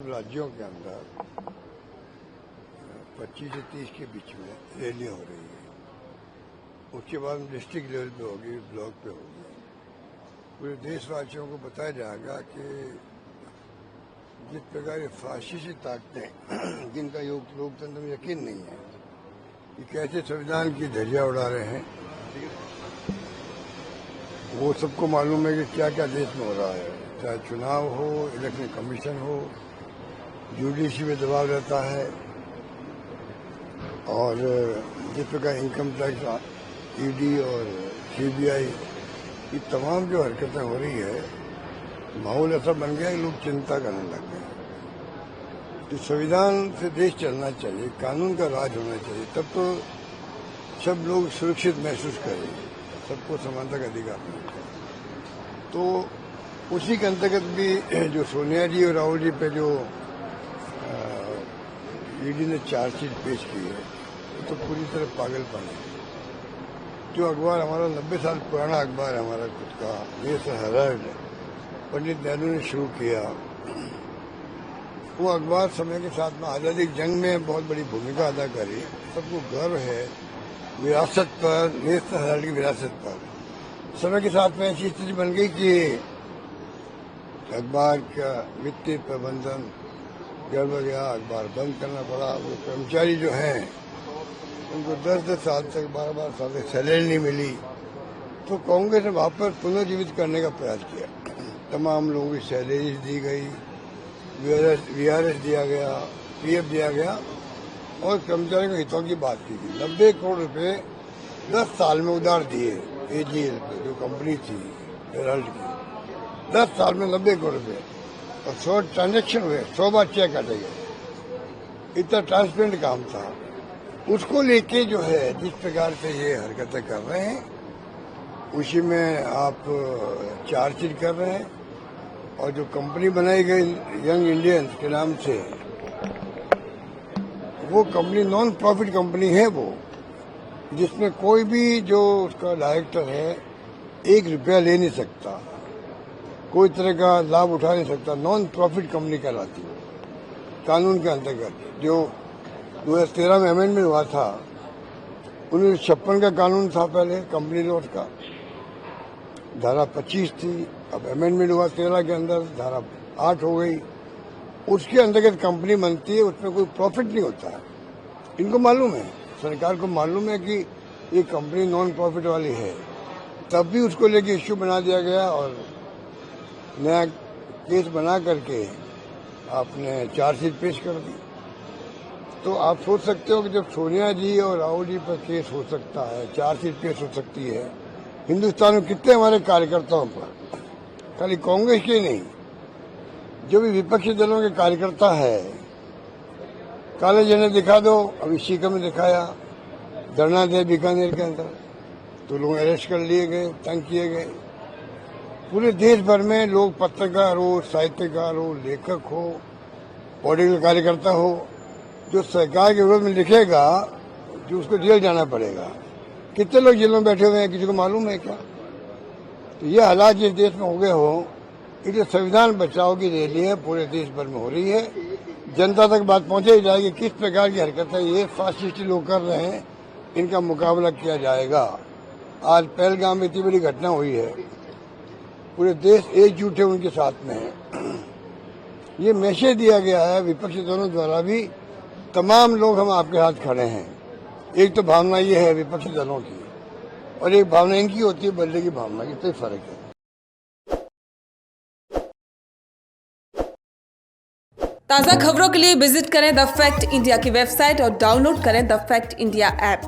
राज्यों के अंदर 25 से 30 के बीच में रैलियां हो रही है। उसके बाद डिस्ट्रिक्ट लेवल पे होगी, ब्लॉक पे होगी। पूरे देशवासियों को बताया जाएगा कि जिस प्रकार ये फाशिस्टी ताकतें जिनका लोकतंत्र में यकीन नहीं है, ये कैसे संविधान की धज्जियां उड़ा रहे हैं, वो सबको मालूम है कि क्या क्या देश में हो रहा है। चाहे चुनाव हो, इलेक्शन कमीशन हो, जुडिशरी में दबाव रहता है, और जिस प्रकार इनकम टैक्स, ईडी और सीबीआई, ये तमाम जो हरकतें हो रही है, माहौल ऐसा बन गया कि लोग चिंता करने लग गए। तो संविधान से देश चलना चाहिए, कानून का राज होना चाहिए, तब तो सब लोग सुरक्षित महसूस करेंगे, सबको समानता का अधिकार मिलता है। तो उसी के अंतर्गत भी जो सोनिया जी और राहुल जी पे जो ईडी ने चार्जशीट पेश की है, तो पूरी तरह पागलपन है। जो अखबार हमारा 90 साल पुराना अखबार है, हमारा खुद का देश हेराल्ड, पंडित नेहरू ने शुरू किया, वो अखबार समय के साथ में आज़ादी की जंग में बहुत बड़ी भूमिका अदा करी। सबको गर्व है विरासत पर, नेशनल हेराल्ड की विरासत पर। समय के साथ में ऐसी स्थिति बन गई कि अखबार का वित्तीय प्रबंधन गड़बड़ गया, अखबार बंद करना पड़ा। वो कर्मचारी जो हैं उनको 10-10 साल तक, 12-12 साल तक सैलरी नहीं मिली। तो कांग्रेस ने वापस पुनर्जीवित करने का प्रयास किया। तमाम लोगों की सैलरी दी गई, वीआरएस दिया गया, पीएफ दिया गया, और कर्मचारियों के हितों की बात की गई। 90 करोड़ रुपए 10 साल में उधार दिए एजीएल पे, जो कंपनी थी हेराल्ड की। 10 साल में 90 करोड़ रुपए, और 100 ट्रांजेक्शन हुए, 100 बार चेक काटे गए। इतना ट्रांसपेरेंट काम था। उसको लेके जो है जिस प्रकार से ये हरकतें कर रहे हैं, उसी में आप चार्जशीट कर रहे हैं। और जो कंपनी बनाई गई यंग इंडियंस के नाम से, वो कंपनी नॉन प्रॉफिट कंपनी है, वो जिसमें कोई भी जो उसका डायरेक्टर है 1 रुपया ले नहीं सकता, कोई तरह का लाभ उठा नहीं सकता। नॉन प्रॉफिट कंपनी कहलाती है कानून के अंतर्गत। जो 2013 में अमेंडमेंट हुआ था, 1956 का कानून था पहले कंपनी लॉ का, धारा 25 थी। अब अमेंडमेंट हुआ 13 के अंदर, धारा 8 हो गई। उसके अंतर्गत कंपनी बनती है, उसमें कोई प्रॉफिट नहीं होता है। इनको मालूम है, सरकार को मालूम है कि ये कंपनी नॉन प्रॉफिट वाली है, तब भी उसको लेके इश्यू बना दिया गया और नया केस बना करके आपने चार्जशीट पेश कर दी। तो आप सोच सकते हो कि जब सोनिया जी और राहुल जी पर केस हो सकता है, चार्जशीट पेश हो सकती है, हिंदुस्तान में कितने हमारे कार्यकर्ताओं पर, खाली कांग्रेस के नहीं, जो भी विपक्षी दलों के कार्यकर्ता है, काले झंडे दिखा दो। अभी सीकर में दिखाया, धरना दे बीकानेर के अंदर, तो लोग अरेस्ट कर लिए गए, तंग किए गए। पूरे देश भर में लोग, पत्रकार हो, साहित्यकार हो, लेखक हो, पॉलिटिकल कार्यकर्ता हो, जो सरकार के विरोध में लिखेगा, जो उसको जेल जाना पड़ेगा। कितने लोग जेलों में बैठे हुए हैं, किसी को मालूम है क्या? तो ये हालात जिस देश में हो गए हो, इसलिए संविधान बचाओ की रैली है, पूरे देश भर में हो रही है। जनता तक बात पहुंचाई जाएगी किस प्रकार की हरकतें ये फासिस्टी लोग कर रहे हैं, इनका मुकाबला किया जाएगा। आज पहलगाम में इतनी बड़ी घटना हुई है, पूरे देश एकजुट है उनके साथ में है। ये मैसेज दिया गया है विपक्षी दलों द्वारा भी, तमाम लोग हम आपके साथ खड़े हैं। एक तो भावना ये है विपक्षी दलों की, और एक भावना इनकी होती है बदले की भावना, इतना फर्क है। ताज़ा खबरों के लिए विजिट करें द फैक्ट इंडिया की वेबसाइट और डाउनलोड करें द फैक्ट इंडिया ऐप।